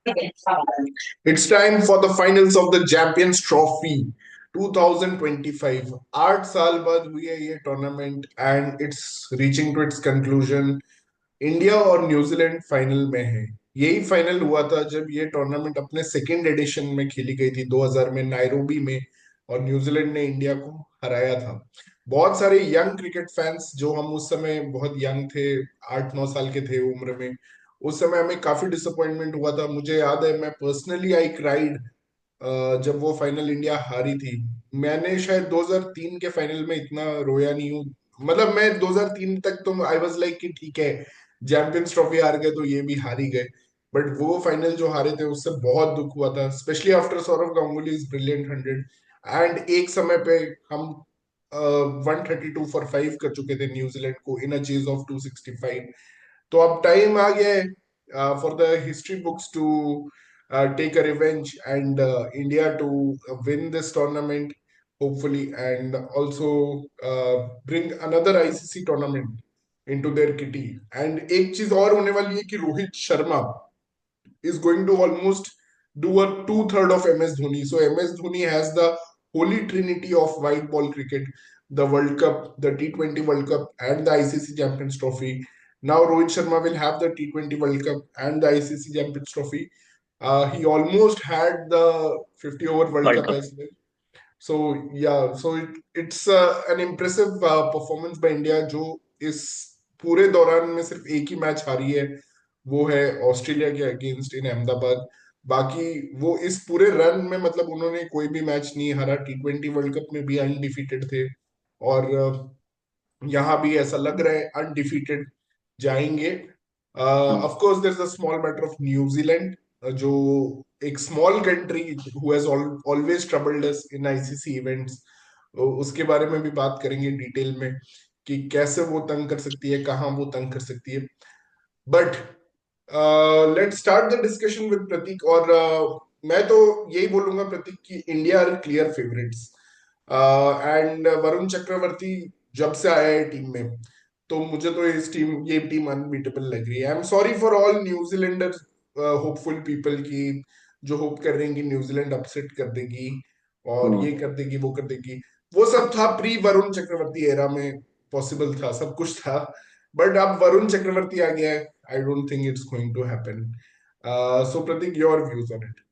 It's time for the finals of the Champions Trophy 2025. 8 साल बाद हुई है ये tournament and it's reaching to its conclusion. India और न्यूजीलैंड फाइनल में है। यही फाइनल हुआ था जब ये टूर्नामेंट अपने सेकेंड एडिशन में खेली गई थी 2000 में नायरोबी में, और न्यूजीलैंड ने इंडिया को हराया था। बहुत सारे यंग क्रिकेट फैंस, जो हम उस समय बहुत यंग थे, 8-9 साल के थे उम्र में, उस समय हमें काफी डिसअपॉइंटमेंट हुआ था। मुझे याद है, मैं पर्सनली आई क्राइड जब वो फाइनल इंडिया हारी थी। मैंने शायद 2003 के फाइनल में इतना रोया नहीं हूँ। मतलब मैं 2003 तक तो आई वाज लाइक कि ठीक है, चैंपियंस ट्रॉफी हार गए तो ये भी हार ही गए। बट वो फाइनल जो हारे थे उससे बहुत दुख हुआ था, specially after Sourav Ganguly brilliant 100। And एक समय पे हम 132 फॉर 5 कर चुके थे न्यूजीलैंड को इन अ चेज ऑफ 265। तो अब टाइम आ गया है for the history books to take a revenge and India to win this tournament hopefully, and also bring another ICC tournament into their kitty. And एक चीज और होने वाली है कि Rohit Sharma is going to almost do a two-third of MS Dhoni. So MS Dhoni has the holy trinity of white ball cricket: the World Cup, the T20 World Cup, and the ICC Champions Trophy. Now Rohit Sharma will have the T20 World Cup and the ICC Champions Trophy. He almost had the 50 over World World Cup Cup. as well. So yeah, so it's an impressive performance by India, जो इस पूरे दौरान में सिर्फ एक ही match हारी है, वो है ऑस्ट्रेलिया के अगेंस्ट इन अहमदाबाद। बाकी वो इस पूरे रन में, मतलब उन्होंने कोई भी मैच नहीं हारा। T20 वर्ल्ड कप में भी अनडिफीटेड थे, और यहाँ भी ऐसा लग रहा है अनडिफीटेड जाएंगे। Hmm. Of course there is a small matter of New Zealand, जो एक small country who has always troubled us in ICC events. उसके बारे में भी बात करेंगे डिटेल में कि कैसे वो तंग कर सकती है, कहाँ वो तंग कर सकती है। But let's start the discussion with Prateek. और मैं तो यही बोलूंगा प्रतीक कि India are clear favourites, and Varun Chakravarthy जब से आया है टीम में, तो मुझे तो ये टीम अनबीटेबल लग रही है। I am sorry for all New Zealander hopeful people की, जो होप कर रहे हैं कि न्यूजीलैंड अपसेट कर देगी और Hmm. ये कर देगी वो कर देगी। वो सब था प्री वरुण चक्रवर्ती एरा में, पॉसिबल था, सब कुछ था। बट अब वरुण चक्रवर्ती आ गया है, I don't think it's going to happen. So Prateek, your views on it?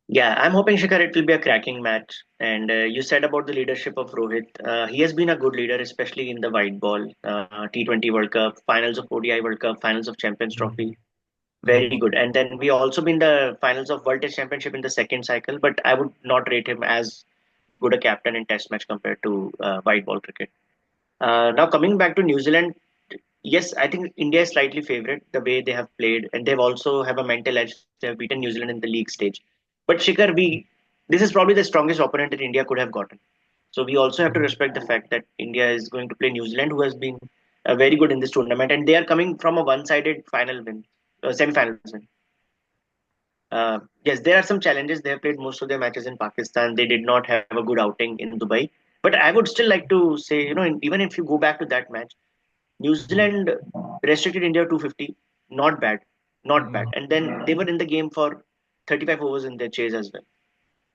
Yeah, I'm hoping Shikhar it will be a cracking match. And you said about the leadership of Rohit. He has been a good leader, especially in the white ball, T20 World Cup, finals of ODI World Cup, finals of Champions Trophy. Very good. And then we also been the finals of World Test Championship in the second cycle. But I would not rate him as good a captain in Test match compared to white ball cricket. Now coming back to New Zealand, yes, I think India is slightly favourite the way they have played, and they've also have a mental edge. They have beaten New Zealand in the league stage. But Shikhar, we this is probably the strongest opponent that India could have gotten. So we also have to respect the fact that India is going to play New Zealand, who has been very good in this tournament, and they are coming from a one-sided final win, semi-final win. Yes, there are some challenges. They have played most of their matches in Pakistan. They did not have a good outing in Dubai. But I would still like to say, even if you go back to that match, New Zealand restricted India to 250. Not bad, not bad. And then they were in the game for 35 overs in their chase as well.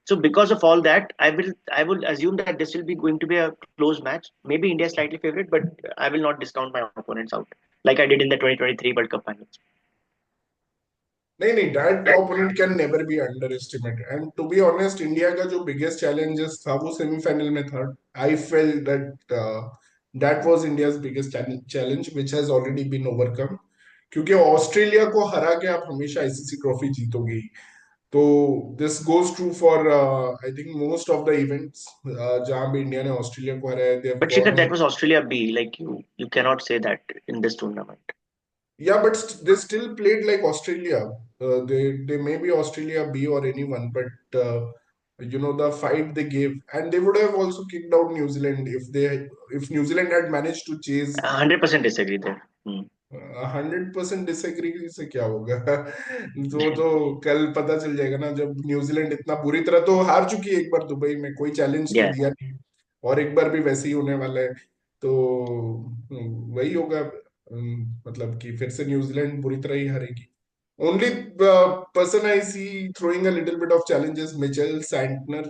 So because of all that, I will assume that this will be going to be a close match. Maybe India is slightly favorite, but I will not discount my opponents out like I did in the 2023 World Cup finals. नहीं नहीं, that opponent can never be underestimated. And to be honest, India का जो biggest challenges था वो semifinal में था। I felt that that was India's biggest challenge which has already been overcome, क्योंकि Australia को हरा के आप हमेशा आईसीसी ट्रॉफी जीतोगे ही। तो this goes true for I think most of the events जहां भी इंडिया ने ऑस्ट्रेलिया को हराया, they have But gone Shikhar, that on. was Australia B. Like you cannot say that in this tournament. Yeah, but they still played like Australia. They may be Australia B or anyone, but the fight they gave, and they would have also kicked out New Zealand if New Zealand had managed to chase. 100% disagree there. 100% disagree से क्या होगा? तो कल पता चल जाएगा ना, जब न्यूजीलैंड इतना बुरी तरह तो हार चुकी है एक बार दुबई में, कोई चैलेंज तो Yeah. दिया नहीं, और एक बार भी वैसे ही होने वाला है। तो वही होगा, मतलब कि फिर से न्यूजीलैंड बुरी तरह ही हारेगी। Only person I see throwing a little bit of challenges Mitchell Santner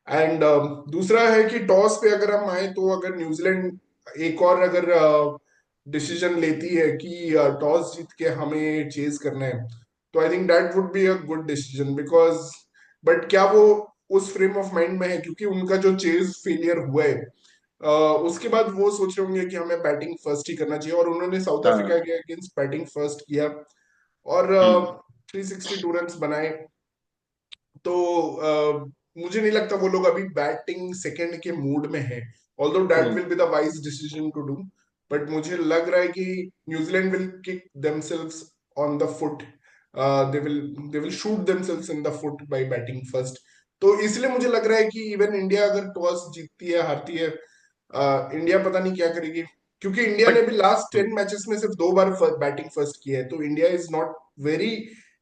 and दूसरा है कि टॉस पे अगर हम आए तो अगर न्यूजीलैंड एक और अगर डिसीजन लेती है कि टॉस जीत के हमें चेज करना है तो I think that would be a good decision because but क्या वो उस फ्रेम ऑफ माइंड में है क्योंकि उनका जो चेज फेलियर हुआ है उसके बाद वो सोच रहे होंगे कि हमें बैटिंग फर्स्ट ही करना चाहिए और उन्होंने साउथ हाँ। अफ्रीका के अगेंस्ट बैटिंग फर्स्ट किया और हम्म। 362 रन बनाए तो मुझे नहीं लगता वो लोग अभी बैटिंग सेकंड के मूड में है although that hmm. Will be the wise decision to do but मुझे लग रहा है कि New Zealand will kick themselves on the foot they will shoot themselves in the foot by batting first तो इसलिए मुझे लग रहा है कि इवन इंडिया अगर टॉस जीतती है हारती है इंडिया पता नहीं क्या करेगी क्योंकि इंडिया ने बट भी लास्ट 10 मैचेस में सिर्फ 2 बार बैटिंग फर्स्ट किया है तो India is not very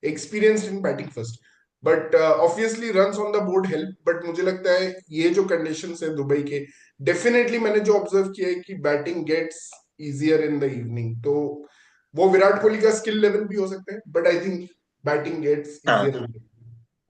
experienced in batting first but obviously runs on the board help but मुझे लगता है ये जो कंडीशंस है दुबई के डेफिनेटली मैंने जो ऑब्जर्व किया है कि batting gets easier in the evening तो वो विराट कोहली का स्किल लेवल भी हो सकता है but I think batting gets हाँ, इजियर इन द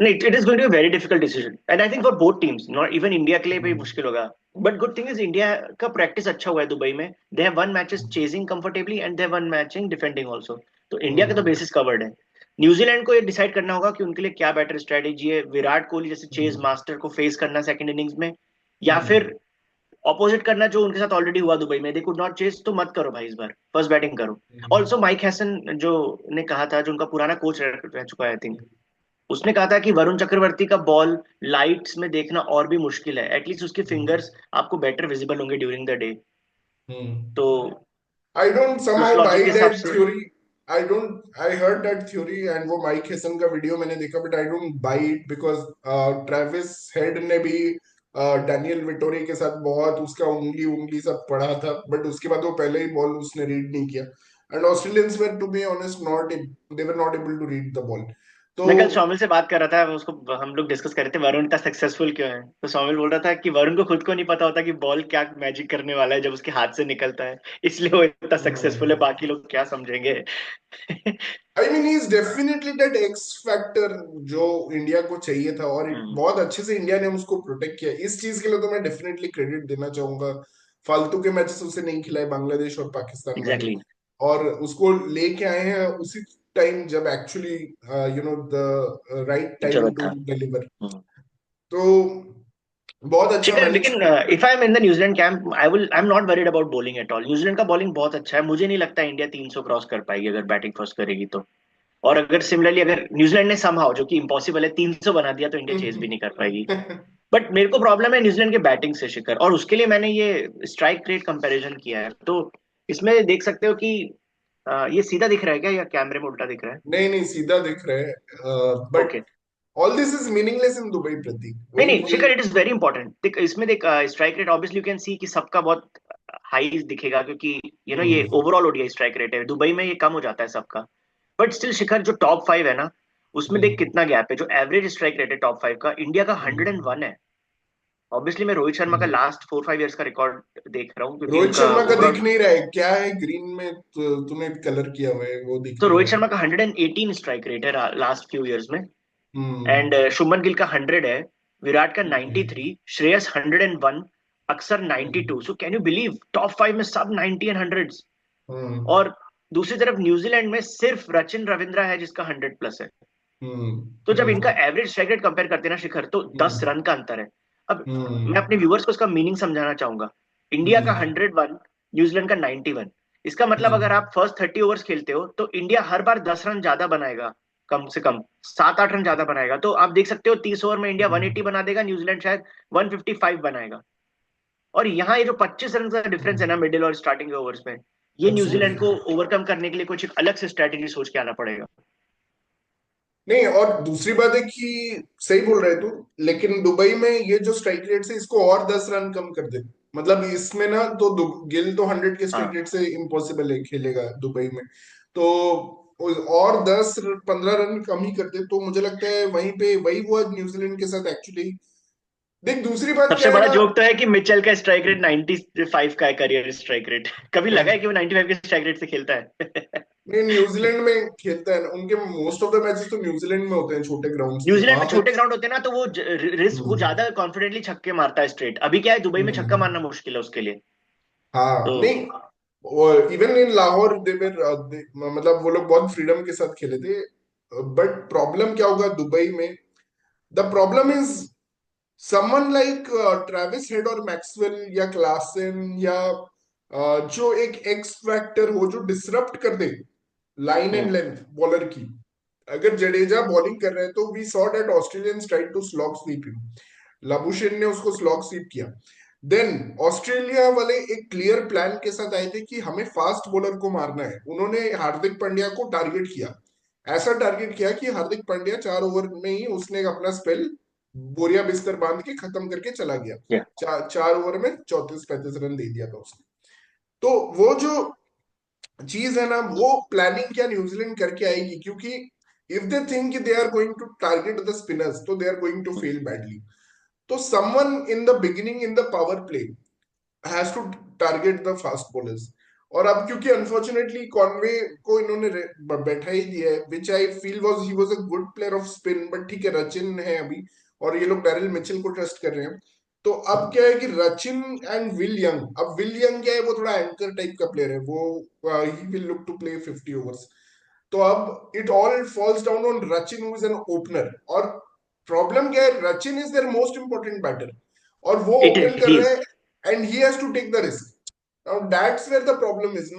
नहीं, it is going to be very difficult decision and I think for both teams, not even India के लिए भी मुश्किल होगा। But good thing is India का प्रैक्टिस अच्छा हुआ है दुबई में। They have won matches chasing comfortably and they have won matching defending also. तो इंडिया का तो बेसिस कवर्ड है। न्यूजीलैंड को ये डिसाइड करना होगा कि उनके लिए क्या बेटर स्ट्रेटेजी है, विराट कोहली जैसे चेज मास्टर को फेस करना सेकंड इनिंग्स में, या फिर ऑपोजिट करना जो उनके साथ ऑलरेडी हुआ दुबई में। दे कुड नॉट चेज, तो मत करो भाई, इस बार फर्स्ट बैटिंग करो। ऑल्सो माइक हैसन जो ने कहा था, जो उनका पुराना कोच रह चुका है आई थिंक, उसने कहा था कि वरुण चक्रवर्ती का बॉल लाइट्स में देखना और भी मुश्किल है, एटलीस्ट उसके फिंगर्स आपको बेटर विजिबल होंगे ड्यूरिंग द डे। तो I don't उस somehow लॉजिक buy के हिसाब that से। theory. I heard that theory and वो माइक हेसन का वीडियो मैंने देखा but I don't buy it because Travis head ने भी डैनियल विटोरी के साथ बहुत उसका उंगली उंगली सब पढ़ा था बट उसके बाद वो पहले ही बॉल उसने रीड नहीं किया and Australians were to be honest not they were not able to read the ball तो मैं कल सौमिल से बात कर रहा था, उसको हम लोग डिस्कस कर रहे थे वरुण का सक्सेसफुल क्यों है। तो सौमिल बोल रहा था कि वरुण को खुद को नहीं पता होता कि बॉल क्या मैजिक करने वाला है जब उसके हाथ से निकलता है, इसलिए वो इतना सक्सेसफुल है, बाकी लोग क्या समझेंगे। I mean is definitely that x factor जो इंडिया को चाहिए था और हम्म। बहुत अच्छे से इंडिया ने उसको प्रोटेक्ट किया इस चीज के लिए तो मैं डेफिनेटली क्रेडिट देना चाहूंगा फालतू के मैचेस उसे नहीं खिलाए बांग्लादेश और पाकिस्तान वाले एग्जैक्टली। और उसको लेके आए हैं उसी टाइम जब एक्चुअली द राइट टाइम जरूरत टू था। डिलीवर हम्म। तो बहुत अच्छा शिखर, मैनेज लेकिन if I am in the New Zealand camp, I am not worried about bowling at all. New Zealand का बॉलिंग बहुत अच्छा है, मुझे नहीं लगता इंडिया 300 क्रॉस कर पाएगी अगर बैटिंग फर्स्ट करेगी तो। और अगर सिमिलरली अगर न्यूजीलैंड ने समहाउ, जो कि इम्पॉसिबल है, 300 बना दिया तो इंडिया चेज भी नहीं कर पाएगी। बट मेरे को प्रॉब्लम है न्यूजीलैंड के बैटिंग से शिखर, और उसके लिए मैंने ये स्ट्राइक रेट कंपैरिजन किया है। तो इसमें देख सकते हो कि ये सीधा दिख रहा है क्या, या कैमरे में उल्टा दिख रहा है? नहीं नहीं सीधा दिख रहा है but okay. All this is meaningless in Dubai Prateek नहीं वही नहीं वही Shikhar, it is very important. देख इसमें, देख strike rate obviously you can see कि सबका बहुत हाई दिखेगा, क्योंकि ये hmm overall ODI strike rate है। दुबई में ये कम हो जाता है सबका। बट स्टिल शिखर, जो टॉप फाइव है ना, उसमें देख हम्म कितना गैप है। जो एवरेज स्ट्राइक रेट है टॉप फाइव का, इंडिया का 101 है। ऑब्वियसली मैं रोहित शर्मा का हम्म। लास्ट 4-5 ईयर्स का रिकॉर्ड देख रहा हूँ, क्योंकि रोहित उनका शर्मा का दिख ओवरऑल। नहीं रहा है क्या है ग्रीन में तूने कलर किया हुआ है वो दिख तो नहीं रोहित रहा है शर्मा का 118 स्ट्राइक रेट है लास्ट फ्यू ईयर्स में। हम्म एंड शुभमन गिल का 100 है। विराट का हम्म 93, श्रेयस 101, अक्सर हम्म 92। So can you believe top five में सब 90 एंड हंड्रेड्स। हम्म और दूसरी तरफ न्यूजीलैंड में सिर्फ रचिन रविंद्रा है जिसका 100 प्लस है। हम्म तो जब इनका हम्म एवरेज स्ट्राइक रेट कंपेयर करते हैं ना शिखर, तो 10 हम्म रन का अंतर है। अब मैं हम्म अपने व्यूअर्स को इसका मीनिंग समझाना चाहूंगा। इंडिया का हम्म 101, न्यूजीलैंड का 91। इसका मतलब अगर हम्म आप फर्स्ट 30 ओवर्स खेलते हो तो इंडिया हर बार 10 रन ज्यादा बनाएगा, कम से कम 7-8 रन ज्यादा बनाएगा। तो आप देख सकते हो 30 ओवर में इंडिया 180 बना देगा, न्यूजीलैंड शायद 155 बनाएगा। और यहाँ ये जो 25 रन का डिफरेंस है ना मिडिल और स्टार्टिंग के ओवर्स में, ये न्यूजीलैंड को एब्सोल्युटली ओवरकम करने के लिए कुछ एक अलग से स्ट्रेटेजी सोच के आना पड़ेगा। नहीं और दूसरी बात है कि सही बोल रहे तू लेकिन दुबई में ये जो स्ट्राइक रेट है इसको और 10 रन कम कर दे मतलब इसमें ना तो गिल तो 100 के स्ट्राइक हाँ। रेट से इम्पॉसिबल है खेलेगा दुबई में तो और 10 15 रन कम ही कर दे तो मुझे लगता है वहीं पे वही हुआ न्यूजीलैंड के साथ एक्चुअली देख दूसरी बात सबसे क्या है बड़ा ना जोक तो है कि मिचेल का स्ट्राइक रेट 95 का है, करियर स्ट्राइक रेट। कभी लगा है कि वो 95 के स्ट्राइक रेट से खेलता है? नहीं, न्यूजीलैंड में खेलता है ना, उनके मोस्ट ऑफ द मैचेस तो न्यूजीलैंड में होते हैं, छोटे ग्राउंड्स पे, न्यूजीलैंड वहां में पे। छोटे ग्राउंड होते हैं ना, तो वो रिस्क, वो हम्म, ज्यादा कॉन्फिडेंटली छक्के मारता है स्ट्रेट। अभी क्या है, दुबई में छक्का हम्म, मारना मुश्किल है उसके लिए। हाँ, तो नहीं, और इवन इन लाहौर मतलब वो लोग बहुत फ्रीडम के साथ खेले थे। बट प्रॉब्लम क्या होगा दुबई में? The problem is someone like Travis Head और मैक्सवेल या क्लासन या जो एक एक्स फैक्टर हो, जो डिसरप्ट कर दे line and hmm, length bowler की। अगर जडेजा बॉलिंग कर रहे हैं तो we saw that Australians tried to slog sweep him, Labuschagne ने उसको स्लॉग स्वीप किया। देन ऑस्ट्रेलिया वाले एक क्लियर प्लान के साथ आए थे कि हमें फास्ट बॉलर को मारना है। उन्होंने हार्दिक पांड्या को टारगेट किया, ऐसा टारगेट किया कि हार्दिक पांड्या 4 ओवर में ही उसने अपना स्पेल बोरिया बिस्तर बांध के खत्म करके चला गया। या चार ओवर में 34-35 रन दे दिया था उसने। तो वो जो चीज है ना, वो प्लानिंग क्या न्यूजीलैंड करके आएगी, क्योंकि if they think they are going to target the spinners तो they are going to fail badly. तो someone in the beginning in the power play has to target the fast bowlers. और अब क्योंकि unfortunately Conway को इन्होंने बैठा ही दिया है, which I feel was he was a good player of spin, but ठीक है, रचिन है अभी, और ये लोग डैरिल मिचेल को ट्रस्ट कर रहे हैं। तो अब क्या है कि रचिन एंड विल यंग, अब विल यंग क्या है, वो थोड़ा एंकर टाइप का प्लेयर है, वो ही will look to play 50 overs. तो अब it all falls down on Rachin who is an opener. और प्रॉब्लम क्या है, Rachin is their most important batter, और वो इट ओपन कर ही रहे हैं and he has to take the risk. Now that's where the problem is.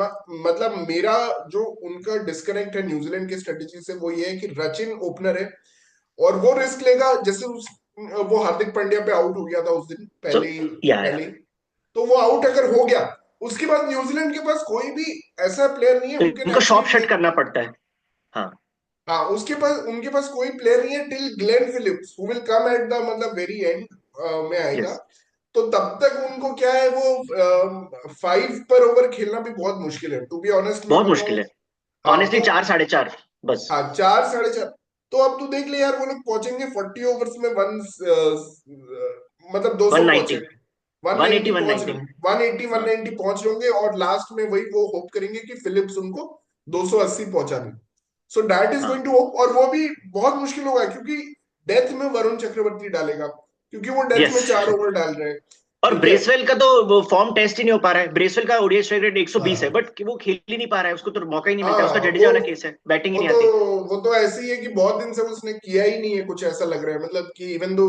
मतलब मेरा जो उनका डिस्कनेक्ट है न्यूजीलैंड की स्ट्रेटेजी से, वो ये है कि रचिन ओपनर है और वो रिस्क लेगा, जैसे वो हार्दिक पांड्या पे आउट हो गया था उस दिन, सो पहले ही। तो वो आउट अगर हो गया, उसके बाद न्यूजीलैंड के पास कोई भी ऐसा प्लेयर नहीं है हु कैन इनको शॉप एक्चुअली शट टेक। करना पड़ता है। हाँ, हाँ, उसके पास, उनके पास कोई प्लेयर नहीं है till Glenn Phillips who will come at the मतलब वेरी एंड में आएगा। यस, तो तब तक उनको क्या है, वो 5 पर ओवर खेलना भी बहुत मुश्किल है, टू बी ऑनेस्ट मैं बहुत बताऊं। मुश्किल है। हाँ ऑनेस्टली तो, 4, 4.5 बस। हाँ, 4-4.5। तो अब तू देख ले यार, वो लोग पहुंचेंगे 40 ओवर्स में मतलब 200 पहुंचे, 190, 190 180, पहुंच 190। रहे, 180 हाँ 190 पहुंच रहे होंगे, और लास्ट में वही वो होप करेंगे कि फिलिप्स उनको 280 पहुंचा दे। सो दैट इज हाँ, गोइंग टू होप, और वो भी बहुत मुश्किल होगा, क्योंकि डेथ में वरुण चक्रवर्ती डालेगा, क्योंकि वो डेथ यस। में 4 ओवर डाल रहे हैं। और ठीक है। ब्रेसवेल का तो वो फॉर्म टेस्ट ही नहीं हो पा रहा है। ब्रेसवेल का ओडीआई स्ट्राइक रेट 120 है, हाँ, बट वो खेल ही नहीं पा रहा है, उसको तो मौका ही नहीं मिलता है। उसका हाँ, जडेजा वाला केस है, बैटिंग ही वो नहीं तो आती। वो तो ऐसे ही है कि बहुत दिन से उसने किया ही नहीं है कुछ, ऐसा लग रहा है, मतलब कि इवन दो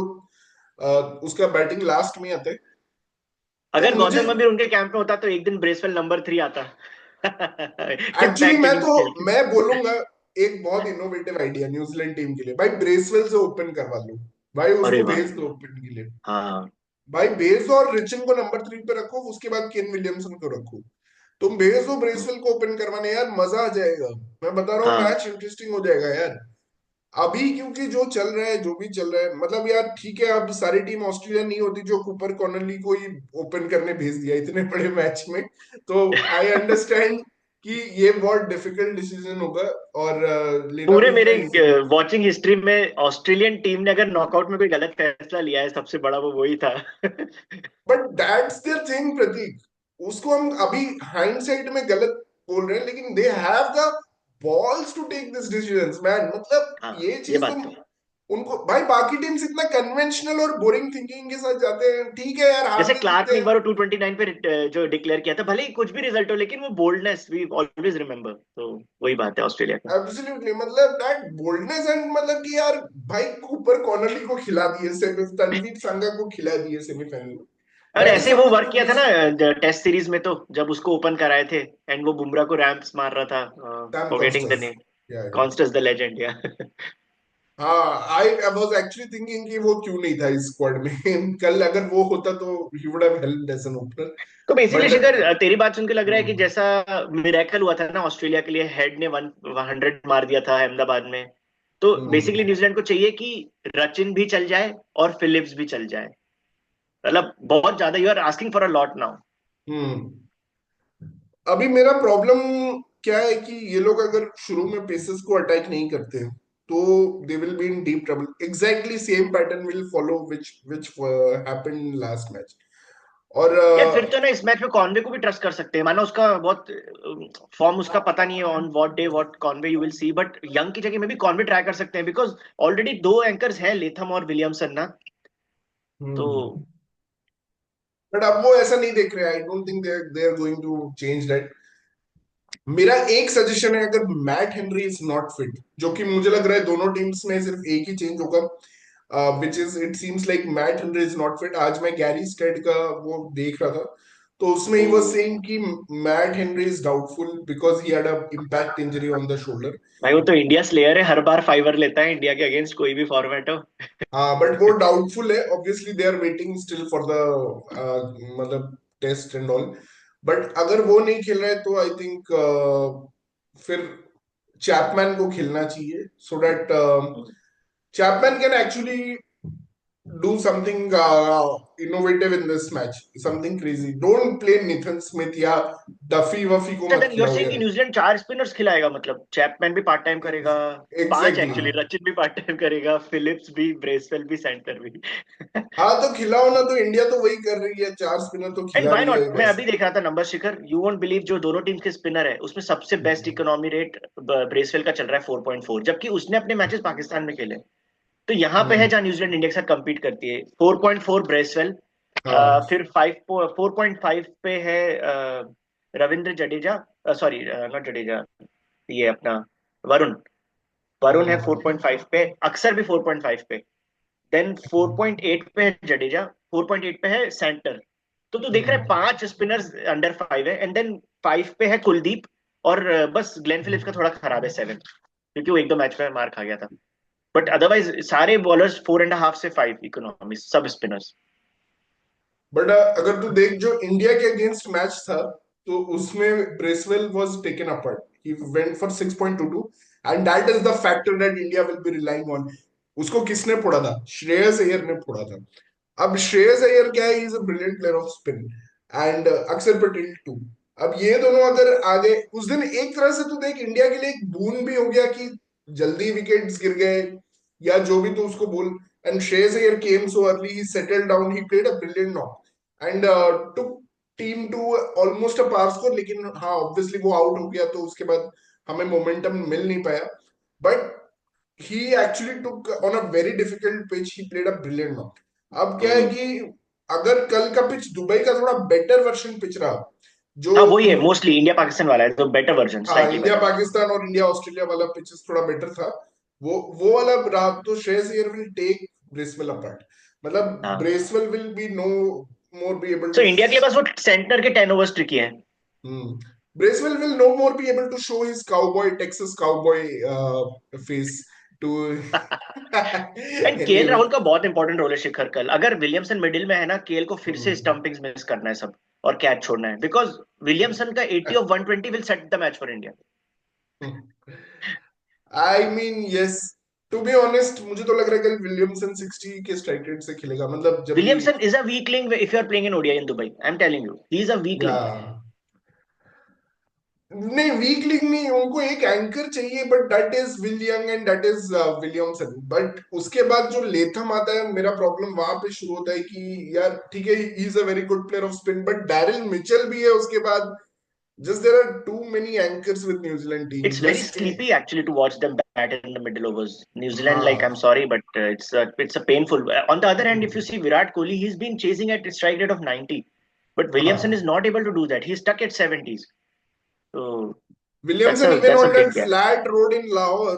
उसका बैटिंग लास्ट में आता है। तो अगर मुझे गौतम गंभीर उनके कैंप में होता तो एक दिन ब्रेसवेल नंबर 3 आता। एक्चुअली इम्पैक्ट इनिंग्स खेल के। मैं बोलूंगा एक बहुत इनोवेटिव आइडिया न्यूजीलैंड टीम के लिए, भाई ब्रेसवेल से ओपन करवा लो, भाई अरे उसको वाह। भेज दो ओपन के लिए। हाँ, भाई भेज दो, और रिचन को नंबर 3 पे रखो, उसके बाद केन विलियमसन को रखो। तुम भेज दो ब्रेसवेल को ओपन करवाने, यार मजा आ जाएगा। मैं बता रहा हूँ, हाँ। मैच इंटरेस्टिंग हो जाएगा यार। अभी क्योंकि जो चल रहा है, जो भी चल रहा है, मतलब यार ठीक है, अब सारी टीम ऑस्ट्रेलिया नहीं होती जो कूपर कॉनली को ही ओपन करने भेज दिया इतने बड़े मैच में। तो आई अंडरस्टैंड कि ये बहुत डिफिकल्ट डिसीजन होगा, और लेना पूरे भी मेरे उतना इजी नहीं। वॉचिंग हिस्ट्री में ऑस्ट्रेलियन टीम ने अगर नॉकआउट में कोई गलत फैसला लिया है, सबसे बड़ा वो वही था। बट दैट्स देयर थिंग प्रतीक, उसको हम अभी हाइंडसाइट में गलत बोल रहे हैं, लेकिन they have the balls to take this decisions man. मतलब हाँ, ये ये चीज तो बात तो है। उनको, भाई बाकी टीम्स इतना कन्वेंशनल और बोरिंग थिंकिंग के साथ जाते हैं, ठीक है यार, जैसे हारते क्लार्क जीतते ने एक हैं। बार 229 पे जो डिक्लेयर किया था, भले ही कुछ भी रिजल्ट हो, लेकिन वो बोल्डनेस वी ऑलवेज रिमेम्बर। तो वही बात है ऑस्ट्रेलिया का। एब्सोल्युटली, मतलब दैट बोल्डनेस, एंड मतलब कि यार, भाई कूपर कॉनली को खिला दिए सेमी, तनवीर संगा को खिला दिए सेमीफाइनल में। और दैट इज ऐसे वो समथिंग वर्क टू किया बी था ना टेस्ट सीरीज में, तो जब उसको ओपन कराए थे एंड वो बुमराह को रैम्प्स मार रहा था, Sam forgetting the Constance. Name. Constance the legend, या। हाँ, आई वाज एक्चुअली थिंकिंग कि वो क्यों नहीं था इस स्क्वाड में। कल अगर वो होता तो he would have helped as an opener. तो बेसिकली बट शिखर, तेरी बात सुन के लग रहा है कि जैसा मिरेकल हुआ था ना ऑस्ट्रेलिया के लिए, हेड ने 100 मार दिया था अहमदाबाद में, तो बेसिकली न्यूजीलैंड को चाहिए कि रचिन भी चल जाए और फिलिप्स भी चल जाए। मतलब बहुत ज्यादा, you are asking for a lot now. अभी मेरा प्रॉब्लम क्या है कि ये लोग अगर शुरू में पेसर्स को अटैक नहीं करते तो they will be in deep trouble. Exactly same pattern will follow which which happened in last match. और यार फिर तो ना इस मैच में कॉनवे को भी ट्रस्ट कर सकते हैं, मानो उसका बहुत फॉर्म उसका पता नहीं है on what day what Conway you will see, but young की जगह में भी कॉनवे ट्राई कर सकते हैं, बिकॉज ऑलरेडी दो एंकर्स हैं, लेथम और विलियमसन ना। तो हम्म, बट अब वो ऐसा नहीं देख रहे। I don't think they are going to change that. मेरा एक सजेशन है, अगर Matt Henry is not fit, जो कि मुझे लग रहा है दोनों टीम्स में सिर्फ एक ही चेंज होगा, which is it seems like mat Henry is not fit. आज मैं गैरी स्टेड का वो देख रहा था, तो उसमें ही वाज सेइंग कि mat Henry is doubtful because he had a impact injury on the shoulder. भाई वो तो इंडिया स्लेयर है, हर बार फाइवर लेता है इंडिया के अगेंस्ट, कोई भी फॉर्मेट हो। हाँ, बट वो डाउटफुल है। Obviously they are waiting still for the मतलब टेस्ट एंड ऑल। बट अगर वो नहीं खेल रहा है तो आई थिंक फिर चैपमैन को खेलना चाहिए, so that Chapman can actually do something innovative in this match, something crazy. Don't play Nathan Smith या डफी वफी को अच्छा, मत देन यू आर खिलाओ सेइंग कि यार। न्यूजीलैंड चार स्पिनर्स खिलाएगा, मतलब चैपमैन भी पार्ट टाइम करेगा, पांच एग्जैक्टली एक्चुअली, exactly. रचिन भी पार्ट टाइम करेगा, फिलिप्स भी, ब्रेसवेल भी, सेंटर भी। हाँ तो खिलाओ ना, तो इंडिया तो वही कर रही है, चार स्पिनर तो एंड खिला व्हाई रही है नॉट, मैं वैसे। अभी देख रहा था number Shikhar, you won't believe, जो दोनों टीम के स्पिनर है उसमें सबसे बेस्ट इकोनॉमी रेट ब्रेसवेल का चल रहा है 4.4, जबकि उसने अपने मैचेस पाकिस्तान में खेले। तो यहाँ पे है हम्म, जहाँ न्यूजीलैंड इंडिया के साथ compete करती है, 4.4 ब्रेसवेल। हाँ, फिर 4.5 पे है रविंद्र जडेजा, सॉरी नॉट जडेजा, ये अपना वरुण, वरुण है हम्म, 4.5 पे, अक्सर भी 4.5 पे। देन 4.8 पे है जडेजा, 4.8 पे है सेंटर। तो देख रहे हैं हम्म, पांच स्पिनर्स अंडर 5 है, एंड देन 5 पे है कुलदीप, और बस ग्लेन फिलिप्स का थोड़ा खराब है 7, क्योंकि वो एक दो मैच में मार खा गया था। बट अदरवाइज सारे बॉलर्स 4.5 से 5 इकोनॉमी, सब स्पिनर्स। बट अगर तू देख जो इंडिया के अगेंस्ट मैच था, तो उसमें Bracewell was taken apart, he went for 6.22, and that is the factor that India will be relying on. उसको किसने फोड़ा था? श्रेयस अय्यर ने फोड़ा था। अब श्रेयस अय्यर क्या है, is a brilliant player of spin, and अक्षर पटेल टू। अब ये दोनों अगर आगे, उस दिन एक तरह से तो देख इंडिया के लिए एक बून भी हो गया कि जल्दी विकेट्स गिर गए या जो भी तो उसको बोल। And Shreyas Iyer came so early, he settled down, he played a brilliant knock and took team to almost a par score. लेकिन हाँ, ऑब्वियसली वो आउट हो गया, तो उसके बाद हमें मोमेंटम मिल नहीं पाया। But he actually took on a very difficult pitch, he played a brilliant knock। अब क्या है कि अगर कल का पिच दुबई का थोड़ा बेटर वर्जन पिच रहा, जो हाँ वही है, मोस्टली इंडिया पाकिस्तान वाला है तो बेटर वर्जन, हाँ, स्लाइटली इंडिया बेटर। पाकिस्तान और इंडिया ऑस्ट्रेलिया वाला पिचेस थोड़ा बेटर था, वो वाला रहा, तो Shreyas Iyer will take Bracewell apart. मतलब हाँ, Bracewell will be no more be able so to, India के लिए बस वो सेंटर के 10 ओवर्स ट्रिकी है। Bracewell will no more be able to show his cowboy, Texas cowboy face to and KL anyway. Rahul का बहुत इंपॉर्टेंट रोल है शिखर, कल अगर विलियमसन मिडिल में है ना, केएल को फिर से स्टंपिंग्स मिस करना है सब, और कैच छोड़ना है, बिकॉज विलियमसन का 80 of 120 will set the match for India. I mean yes, to be honest मुझे तो लग रहा है कल विलियमसन 60 के स्ट्राइक रेट से खेलेगा, मतलब जब भी। Williamson is a weak link if you are playing in ODI in Dubai, I am telling you, he is a weak या लिंक। नहीं, वीक लीग नहीं, उनको एक एंकर चाहिए, but that is will young and that is Williamson. But उसके बाद जो Latham आता है, मेरा प्रॉब्लम वहां पे शुरू होता है कि यार ठीक है, he is a very good player of spin, but Daryl Mitchell भी है उसके बाद। Just there are too many anchors with New Zealand team, It's very just sleepy actually to watch them bat in the middle overs. New Zealand, like I'm हाँ, sorry, but it's a painful. On the other hand, if you see Virat Kohli, he's been chasing at a strike rate of 90, but Williamson is हाँ। not able to do that. He's stuck at 70s. So that's Williamson a even that's a on that big gap. Flat road in Lahore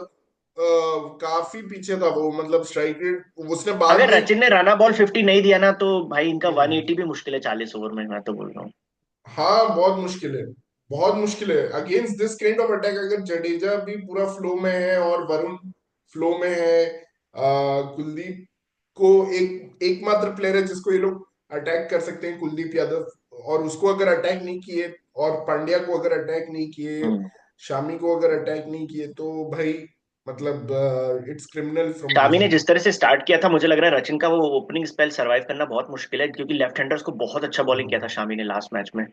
काफी पीछे था वो, मतलब strike rate उसने बाद अगर में। रचिन ने राना बॉल 50 नहीं दिया ना, तो भाई इनका हम्म, 180 भी मुश्किल है 40 ओवर में, मैं तो बोल रहा हूँ। हाँ, बहुत मुश्किल है, बहुत मुश्किल है against this kind of attack. अगर जडेजा भी पूरा फ्लो में है और वरुण फ्लो में है, कुलदीप को एक एकमात्र प्लेयर है जिसको ये लोग अटैक कर सकते हैं, कुलदीप यादव, और उसको अगर अटैक नहीं किए, और पांड्या को अगर अटैक नहीं किए, हम्म। शामी को अगर अटैक नहीं किए, तो भाई मतलब इट्स क्रिमिनल फ्रॉम शामी ने न्यूजीलैंड। जिस तरह से स्टार्ट किया था, मुझे लग रहा है रचिन का वो ओपनिंग स्पेल सरवाइव करना बहुत मुश्किल है, क्योंकि लेफ्ट हैंडर्स को बहुत अच्छा बॉलिंग किया था शामी ने लास्ट मैच में।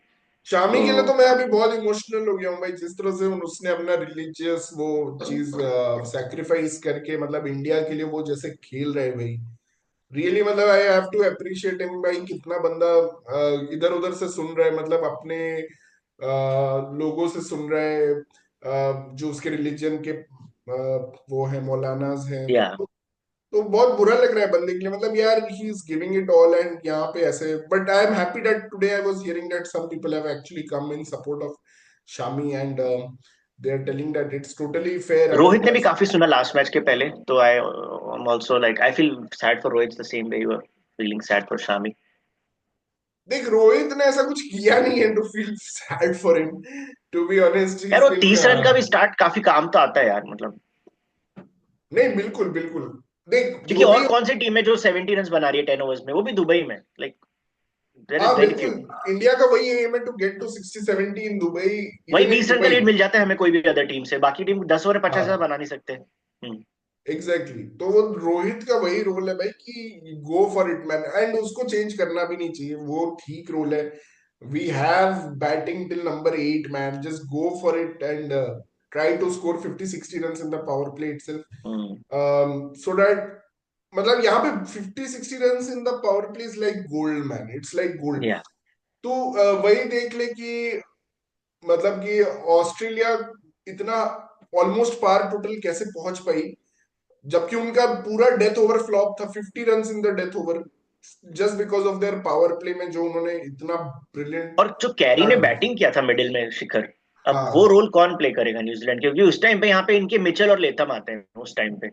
शामी तो के लिए तो मैं अभी बहुत इमोशनल हो गया हूँ भाई, जिस तरह से उसने अपना रिलीजियस वो चीज सैक्रिफाइस करके, मतलब इंडिया के लिए वो जैसे खेल रहे हैं भाई, रियली मतलब I have to appreciate him भाई, कितना बंदा इधर उधर से सुन रहा है, मतलब अपने लोगों से सुन रहा है, जो उसके रिलीजन के वो है मौलानाज हैं। या तो बहुत बुरा लग रहा है बंदे के लिए, मतलब यार he is giving it all and यहाँ पे ऐसे। But I am happy that today I was hearing that some people have actually come in support of Shami and they are telling that it's totally fair अगर रोहित ने भी कैसे। काफी सुना last match के पहले, तो I am also like I feel sad for Rohit the same way you are feeling sad for Shami. देख रोहित ने ऐसा कुछ किया नहीं है to feel sad for him, to be honest he यार इज वो बीन 30 रन का भी स्टार्ट काफी काम तो आता है यार, मतलब नहीं बिल्कुल बिल्कुल। देख क्योंकि जो भी। और कौन सी टीम है जो 70 रन बना रही है 10 ओवर्स में, वो भी दुबई में, लाइक देयर इज हाँ वेरी फ्यू। बिल्कुल, इंडिया का वही एम है to get to 60-70 in Dubai, वही इवन इन 20 रन का दुबई। लीड मिल जाता है हमें कोई भी अदर टीम से, बाकी टीम 10 ओवर 50 हाँ बना नहीं सकते। Exactly exactly. तो वो रोहित का वही रोल है भाई कि go for it man, and उसको चेंज करना भी नहीं चाहिए, वो ठीक रोल है। We have batting till number 8 man, just go for it and try to score 50-60 run in the power play itself, hmm. So that मतलब यहाँ पे 50-60 run in the power play is like gold man, it's like gold. या तो वही देख ले कि मतलब कि ऑस्ट्रेलिया इतना ऑलमोस्ट पार टोटल कैसे पहुंच पाई, जबकि उनका पूरा डेथ ओवर फ्लॉप था, 50 run in the death over, just because of their power play में जो उन्होंने इतना ब्रिलियंट और जो कैरी ने स्टार्ट दिया। बैटिंग किया था मिडिल में शिखर, अब वो हाँ रोल कौन प्ले करेगा न्यूजीलैंड के, क्योंकि उस टाइम पे यहाँ पे इनके मिचेल और लेथम आते हैं उस टाइम पे।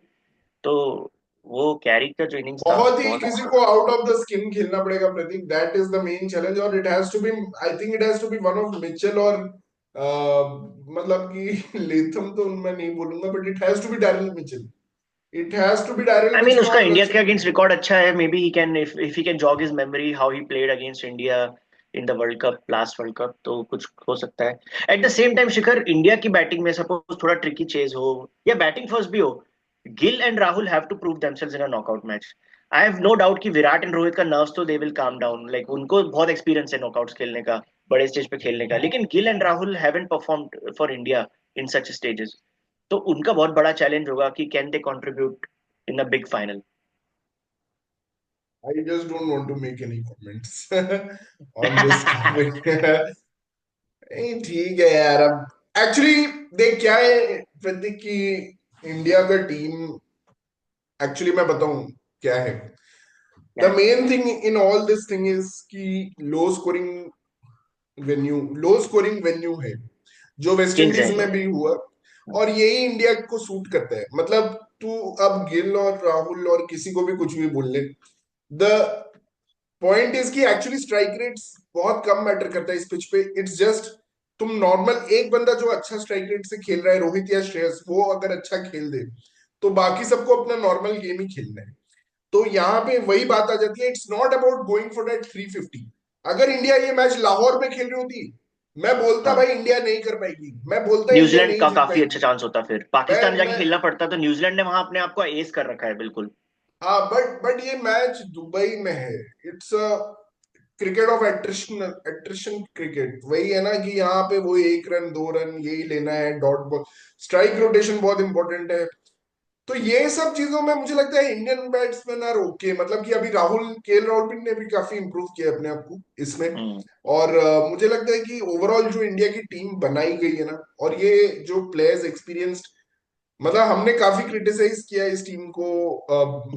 तो वो कैरी का जो इनिंग्स था बहुत ही बहुत किसी अच्छा को था। आउट ऑफ द स्किन खेलना पड़ेगा Prateek, that is the main challenge, और it has to be, I think it has to be one of Mitchell और मतलब कि लेथम तो मैं नहीं बोलूंगा, but it has to be Daryl Mitchell, it has to be Daryl I mean Mitchell उसका और इंडिया के लक्ष्मण। अगेंस्ट रिकॉर्ड अच्छा है, maybe he can if he can jog his memory how he played against India in the world cup, last world cup, तो कुछ हो सकता है। At the same time Shikhar, India की बैटिंग में सपोज थोड़ा ट्रिकी चेज हो या बैटिंग फर्स्ट भी हो, Gill and Rahul have to prove themselves in a knockout match. I have no doubt कि विराट एंड रोहित का नर्व्स तो they will calm down, like उनको बहुत एक्सपीरियंस है नॉकआउट्स खेलने का, बड़े स्टेज पे खेलने का, लेकिन Gill and Rahul haven't performed for India in such stages. तो उनका बहुत बड़ा चैलेंज होगा कि can they contribute in a big final. I just don't want to make any comments on this topic. नहीं ठीक है यार, अब एक्चुअली देख क्या है प्रतीक की, इंडिया का टीम एक्चुअली मैं बताऊं क्या है, the main thing in all this thing is कि low scoring low scoring venue है, जो वेस्ट किंग्स है इंडीज ये। में भी हुआ, और यही इंडिया को सूट करता है। मतलब तू अब गिल और राहुल और किसी को भी कुछ भी बोल ले, द पॉइंट इज कि एक्चुअली स्ट्राइक रेट्स बहुत कम मैटर करता है इस पिच पे, इट्स जस्ट तुम नॉर्मल एक बंदा जो अच्छा स्ट्राइक रेट से खेल रहा है, रोहित या श्रेयस, वो अगर अच्छा खेल दे तो बाकी सबको अपना नॉर्मल गेम ही खेलना है। तो यहाँ पे वही बात आ जाती है, it's not about going for that 350। अगर इंडिया ये मैच लाहौर में खेल रही होती, मैं बोलता हाँ, भाई इंडिया नहीं कर पाएगी, मैं बोलता इंडिया न्यूजीलैंड नहीं का जीत काफी अच्छा पाएगी। चांस होता, फिर मैं पाकिस्तान जाके मैं खेलना पड़ता, तो न्यूजीलैंड ने वहां अपने आप को एस कर रखा है बिल्कुल। हाँ बट ये मैच दुबई में है, it's a cricket of attrition, attrition cricket, वही है ना कि यहाँ पे वो 1 रन 2 रन यही लेना है, डॉट बॉल, स्ट्राइक रोटेशन बहुत इंपॉर्टेंट है। तो ये सब चीजों में मुझे लगता है इंडियन बैट्समैन आर ओके, मतलब कि अभी राहुल राहुल ने भी काफी इंप्रूव किया अपने आप को इसमें। हम्म। और मुझे लगता है कि ओवरऑल जो इंडिया की टीम बनाई गई है ना, और ये जो प्लेयर्स एक्सपीरियंस्ड, मतलब हमने काफी क्रिटिसाइज किया इस टीम को,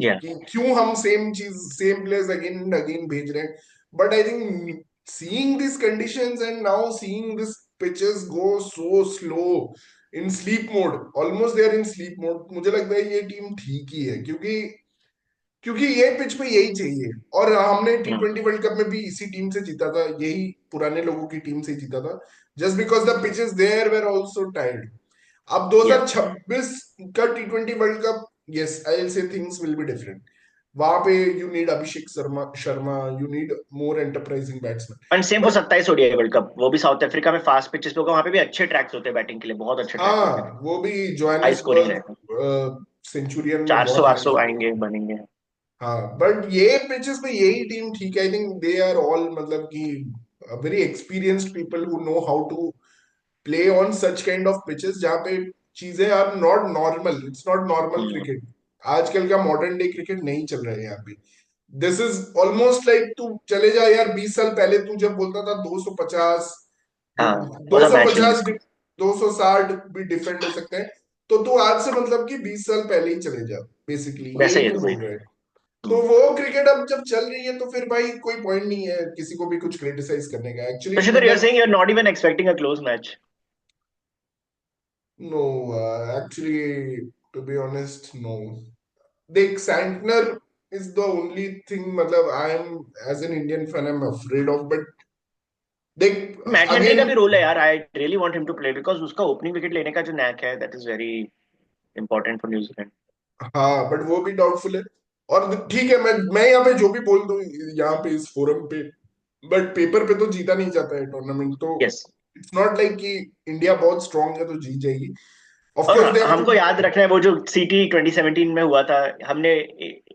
या कि क्यों हम सेम चीज same players again and again भेज रहे हैं। But I think seeing this conditions and now seeing this pitches go so slow in sleep mode, almost they are in sleep mode, मुझे लगता है ये टीम ठीक ही है, क्योंकि क्योंकि ये पिच पे यही चाहिए। और हमने T20 वर्ल्ड कप में भी इसी टीम से जीता था, यही पुराने लोगों की टीम से जीता था, just because the pitches there were also tired. अब या 2026 का T20 World Cup, yes I will say things will be different. वहां पे you need Abhishek Sharma Sharma, you need more enterprising batsman. And same for but 27 ODI World Cup, वो भी South Africa में fast pitches पे होगा, वहां पे भी अच्छे ट्रैक्स होते हैं बैटिंग के लिए, बहुत अच्छे ट्रैक्स होते हैं, हाँ वो भी हाई स्कोरिंग रहेगा। जोहान्सबर्ग सेंचुरियन में 400 बहुत हाई। 800 आएंगे बनेंगे। हाँ बट ये पिचेस पे यही टीम ठीक है, I think they are all मतलब कि very experienced people who know how to play on such kind of pitches, जहाँ पे चीजें are not normal, it's not normal hmm. Cricket. आजकल का मॉडर्न डे क्रिकेट नहीं चल रहा है यहाँ पे। दिस इज ऑलमोस्ट लाइक तू चले जा यार 20 साल पहले, तू जब बोलता था 250, हाँ, दो वो था सौ मैच पचास लिस्ट। 260 भी डिफेंड हो सकते हैं। तो तू आज से मतलब कि 20 साल पहले ही चले जा, बेसिकली वैसा यही ही है तू वही। बोल रहा है। तो वो क्रिकेट अब जब चल रही है तो फिर भाई कोई पॉइंट नहीं है किसी को भी कुछ क्रिटिसाइज करने का तो एक्चुअली, शिखर, यू आर मतलब। Saying you are not even expecting a close match? No, actually to be honest no. देख, Santner is the only thing, मतलब I am as an Indian fan I am afraid of, but देख match entry का again. भी role है यार, I really want him to play because उसका opening wicket लेने का जो नैक है, that is very important for New Zealand. हाँ, बट वो भी डाउटफुल है। और ठीक है, मैं यहाँ पे जो भी बोल दूं यहाँ पे इस फोरम पे, बट पेपर पे तो जीता नहीं जाता है टूर्नामेंट तो। यस। इट्स नॉट लाइक कि इंडिया बहुत स्ट्रांग है तो जीत जाएगी। ऑफ और कोर्स दे हैव हमको टू। याद रखना है वो जो सीटी 2017 में हुआ था, हमने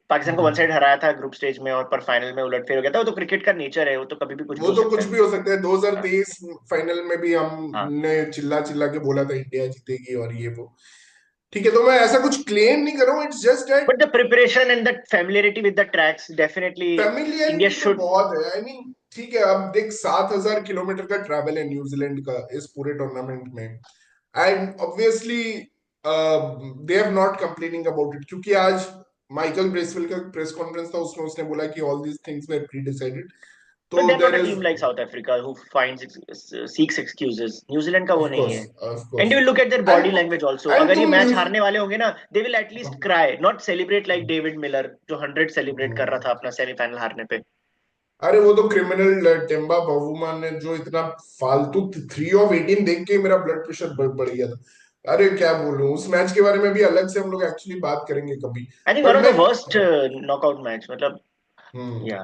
पाकिस्तान को वन साइड हराया था ग्रुप स्टेज में, और पर फाइनल में उलटफेर हो गया था। वो तो क्रिकेट का नेचर है, वो तो कभी भी कुछ भी वो हो तो सकता कुछ है। भी हो सकता है। हाँ। 2023 फाइनल में भी हाँ, हमने चिल्ला चिल्ला के बोला था इंडिया जीतेगी और ये वो। ठीक है, तो मैं ऐसा कुछ क्लेम नहीं कर रहा हूँ, it's just that but the preparation and the familiarity with the tracks definitely India familiarity तो शुड। बहुत है। आई मीन ठीक है, अब देख 7,000 किलोमीटर का ट्रैवल है न्यूजीलैंड का इस पूरे टूर्नामेंट में। And obviously they have not complaining about it, क्योंकि आज माइकल ब्रेसवेल का प्रेस कॉन्फ्रेंस था, उसमें उसने बोला कि all these things were pre decided. But तो they're not there a is, team like South Africa who finds seeks excuses. New Zealand का वो नहीं है। Of And you course, will look at their body and language also. And अगर ये तुम match news. हारने वाले होंगे ना, they will at least cry, not celebrate like David Miller जो 100 सेलिब्रेट कर रहा था अपना सेमीफाइनल हारने पे। अरे वो तो क्रिमिनल टेम्बा बावुमा ने जो इतना फालतू 3 ऑफ 18 देख के मेरा ब्लड प्रेशर बढ़ गया था। अरे क्या बोलूं, उस मैच के बारे में भी अलग से हम लोग एक्चुअली बात करेंगे कभी। I think one but of मैं द वर्स्ट नॉकआउट मैच, मतलब। या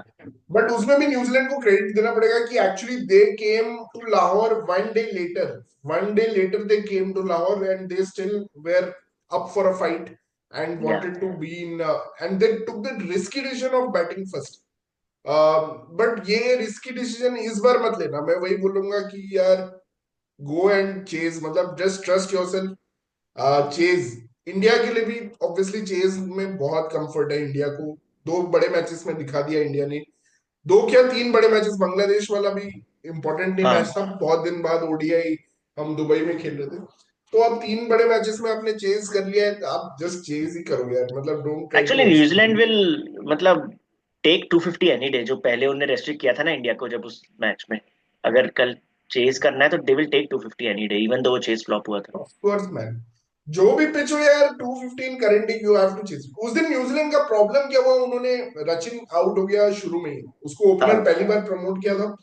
बट उसमें भी न्यूजीलैंड को क्रेडिट देना पड़ेगा कि actually they came to Lahore 1 day later. 1 day later they came to Lahore and they still were up for a fight and yeah wanted to be in, and they took the risky decision of batting first. But ये risky decision इस बार मत लेना, मैं वही बोलूंगा कि यार गो एंड चेज, मतलब just trust yourself, chase. India के लिए भी ऑब्वियसली चेज में बहुत कंफर्ट है इंडिया को। 2 बड़े मैचेस में दिखा दिया इंडिया ने। 2 क्या 3 बड़े मैचेस, बांग्लादेश वाला भी इंपॉर्टेंट नहीं मैच हाँ, था, बहुत दिन बाद ओडीआई हम दुबई में खेल रहे थे। तो अब 3 बड़े मैचेस में आपने चेज कर लिया है, तो आप जस्ट चेज ही करो यार, मतलब don't try actually to New Zealand explore. Will, मतलब, टेक 250 एनी डे, जो पहले उन्होंने रेस्ट्रिक्ट किया था ना इंडिया को जब उस मैच में। अगर कल चेज करना है तो they will take 250 any day, even though वो चेज फ्लॉप हुआ था। ऑफ कोर्स मैन, जो भी पिच हो यार 215 current you have to chase. उस दिन न्यूजीलैंड का प्रॉब्लम क्या हुआ, उन्होंने रचिन आउट हो गया शुरू में ही, उसको ओपनर हाँ। पहली बार प्रमोट किया था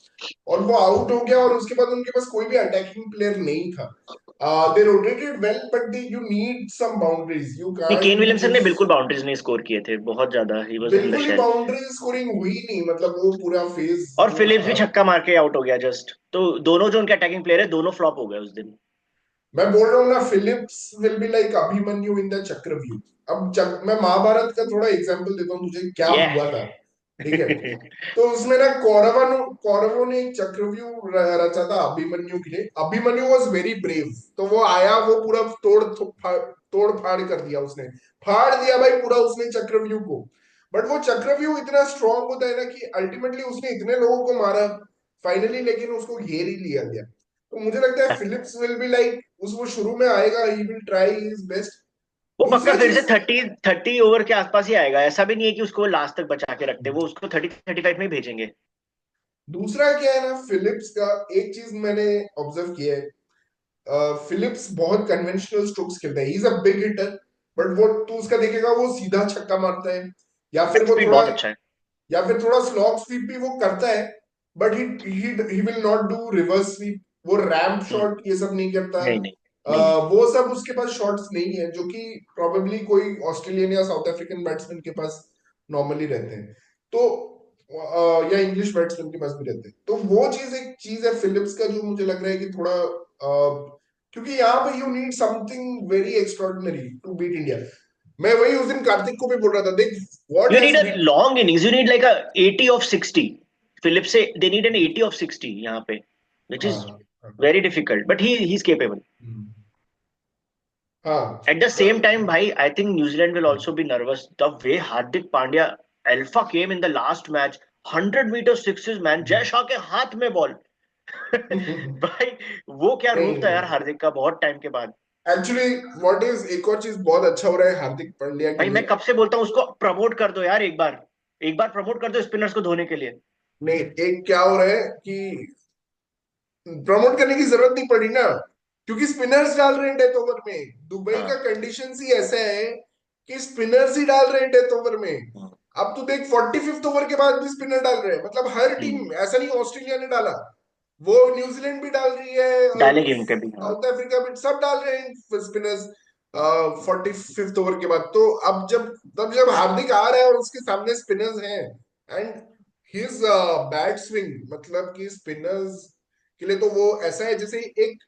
और वो आउट हो गया, और उसके बाद उनके पास कोई भी अटैकिंग प्लेयर नहीं था। They rotated well but they you need some boundaries, you नहीं, कांट केन बी विलियमसन ने बिल्कुल जस्ट। बाउंड्रीज नहीं स्कोर किए थे, बहुत ज्यादा ही वाज इन द बिल्कुल ही शेल। बाउंड्री स्कोरिंग हुई नहीं, मतलब वो पूरा फेज और वो फिलिप्स भी खराब। छक्का मार के आउट हो गया जस्ट, तो दोनों जो उनके अटैकिंग प्लेयर है दोनों फ्लॉप हो गए उस दिन। मैं बोल रहा हूँ ना, Phillips will be like Abhimanyu in the Chakravyuh. अब मैं महाभारत का थोड़ा एग्जांपल देता हूँ तुझे क्या ये हुआ था। ठीक है, तो उसमें ना कौरवों ने एक चक्रव्यूह रचा था अभिमन्यु के लिए। अभिमन्यु वॉज वेरी ब्रेव, तो वो आया, वो पूरा तोड़ फाड़ कर दिया उसने। फाड़ दिया भाई पूरा उसने चक्रव्यूह को। बट वो चक्रव्यूह इतना स्ट्रांग होता है ना कि अल्टीमेटली उसने इतने लोगों को मारा फाइनली, लेकिन उसको घेर ही लिया गया। तो मुझे लगता है फिलिप्स विल बी लाइक, उस वो शुरू में आएगा, he will try his best. वो पक्का दूसरा फिर से चीज, 30 ओवर के आसपास ही आएगा, ऐसा भी नहीं है कि उसको लास्ट तक बचा के रखते, वो उसको 30-35 में ही भेजेंगे। दूसरा क्या है ना फिलिप्स का, एक चीज मैंने ऑब्जर्व किया है, फिलिप्स बहुत कन्वेंशनल स्ट्रोक्स खेलता है, he is a big hitter. But वो तू उसका देखेगा वो सीधा छक्का मारता है, या फिर बैक वो स्पीड थोड़ा, बहुत अच्छा है। स्लॉग स्वीप भी वो करता है। But he will not do reverse sweep, वो रैम्प हम्म, शॉट ये सब नहीं करता। नहीं नहीं नहीं। वो सब उसके पास शॉट्स नहीं है जो कि प्रोबेबली कोई ऑस्ट्रेलियन या साउथ अफ्रीकन बैट्समैन के पास नॉर्मली रहते हैं। तो या इंग्लिश बैट्समैन के पास भी रहते हैं। तो वो चीज एक चीज है फिलिप्स का जो मुझे लग रहा है कि थोड़ा क्योंकि यहाँ पे you need something very extraordinary to beat India. मैं वही उस दिन कार्तिक को भी बोल रहा था, देख what you need has a beat. Long innings, you need like a 80 of 60। Philip से दे नीड एन 80 ऑफ 60 यहाँ पे, विच इज हाँ very difficult, but he is capable. हाँ एट द सेम टाइम भाई, I think New Zealand will also be nervous the way Hardik Pandya alpha came in the last match, 100 metre sixes man, Jay Shah के हाथ में ball. भाई वो क्या रूप था यार नहीं, हार्दिक का, बहुत टाइम के बाद। एक्चुअली व्हाट इज एक और चीज बहुत अच्छा हो रहा है हार्दिक पांड्या के भाई मैं लिए। कब से बोलता हूँ उसको प्रमोट कर दो यार, एक बार प्रमोट कर दो स्पिनर्स को धोने के लिए। नहीं, एक क्या हो रहा है कि प्रमोट करने की जरूरत नहीं पड़ी ना, क्योंकि स्पिनर्स डाल रहे हैं डेथ ओवर में। दुबई का हाँ। कंडीशन ही ऐसा है कि स्पिनर्स ही डाल रहे हैं डेथ ओवर में। हम्म। अब तू देख 45th ओवर के बाद भी स्पिनर डाल रहे हैं, मतलब हर हम्म। टीम, ऐसा नहीं ऑस्ट्रेलिया ने डाला, वो न्यूजीलैंड भी डाल रही है और डालेगी उनके भी, हाँ। साउथ अफ्रीका भी, सब डाल रहे हैं स्पिनर्स 45th ओवर के बाद। तो अब जब हार्दिक आ रहा है और उसके सामने स्पिनर्स हैं, एंड हिज बैट स्विंग, मतलब कि स्पिनर्स के लिए तो वो ऐसा है जैसे एक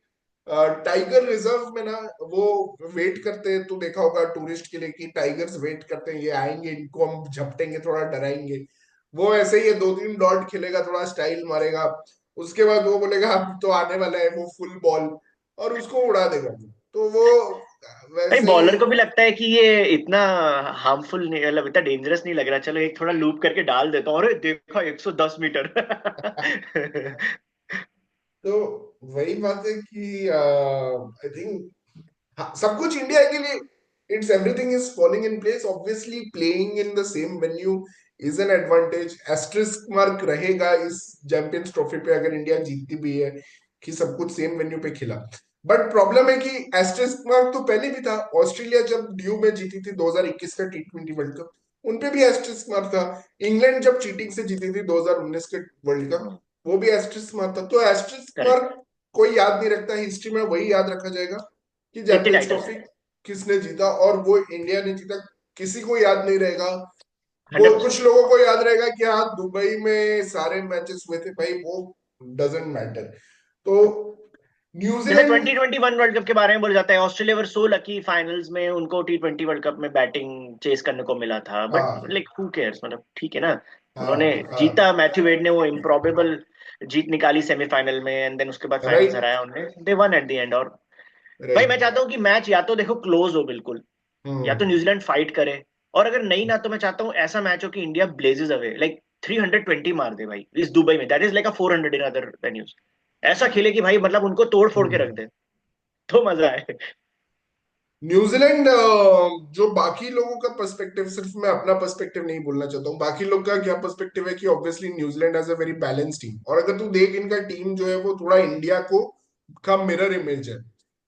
टाइगर रिजर्व में ना, वो वेट करते हैं, तो देखा होगा टूरिस्ट के लिए कि टाइगर्स वेट करते हैं, ये आएंगे, इनको हम झपटेंगे, थोड़ा डराएंगे। वो ऐसे ही है, 2-3 डॉट खेलेगा, थोड़ा स्टाइल मारेगा, उसके बाद वो बोलेगा अब तो आने वाला है वो फुल बॉल, और उसको उड़ा देगा। तो वो भाई वैसे ही। बॉलर को भी लगता है कि ये इतना हार्मफुल नहीं, मतलब इतना डेंजरस नहीं लग रहा, चलो एक थोड़ा लूप करके डाल देता हूँ, अरे देखा 110 मीटर। तो वही बात है कि आई थिंक, हाँ, सब कुछ इंडिया के लिए, it's everything is falling in place. Obviously playing in the same venue is an advantage. Asterisk mark रहेगा इस चैंपियंस ट्रॉफी पे अगर इंडिया जीतती भी है, कि सब कुछ सेम वेन्यू पे खिला। बट प्रॉब्लम है कि एस्ट्रिस्क मार्क तो पहले भी था। ऑस्ट्रेलिया जब ड्यू में जीती थी 2021 का T20 वर्ल्ड कप, उनपे भी एस्ट्रिस्क मार्क था। इंग्लैंड जब चीटिंग से जीती थी 2019 के वर्ल्ड कप, वो भी एस्ट्रिस्क मार्क था। तो एस्ट्रिस्क करेक्ट। मार्क कोई याद नहीं रखता, हिस्ट्री में वही याद रखा जाएगा कि कितनी चैंपियंस टाइटल। ट्रॉफी किसने जीता, और वो इंडिया ने जीता। किसी को याद नहीं रहेगा। वो हंड्रेड कुछ परसेंट लोगों को याद रहेगा कि हाँ दुबई में सारे मैचेस हुए थे, भाई वो डजेंट मैटर। तो जैसे न्यूजीलैंड, 2021 वर्ल्ड कप के बारे में बोला जाता है, ऑस्ट्रेलिया वर सो लकी फाइनल्स में उनको T20 वर्ल्ड कप में बैटिंग चेस करने को मिला था, बट हाँ लाइक हु केयर्स, मतलब ठीक है ना। उन्होंने हाँ जीता, हाँ, मैथ्यू वेड ने वो इम्प्रॉबेबल जीत निकाली सेमीफाइनल में, एंड देन उसके बाद फाइनल्स राइट हराया उन्हें, दे वन एट द एंड। और भाई मैं राइट। चाहता हूँ कि मैच या तो देखो क्लोज हो बिल्कुल, या तो हम्म न्यूजीलैंड फाइट करे, और अगर नहीं ना तो मैं चाहता हूँ ऐसा मैच हो कि इंडिया ब्लेजेस अवे, लाइक 320 मार दे भाई इस दुबई में, that is like a 400 in other venues. ऐसा खेले कि भाई मतलब उनको तोड़ फोड़ के रख हम्म। दे, तो मजा आए। न्यूजीलैंड, जो बाकी लोगों का पर्सपेक्टिव, सिर्फ मैं अपना पर्सपेक्टिव नहीं बोलना चाहता हूँ, बाकी लोग का क्या पर्सपेक्टिव है कि obviously New Zealand has a very balance team, और अगर तू देख इनका टीम जो है वो थोड़ा इंडिया को का मिरर इमेज है।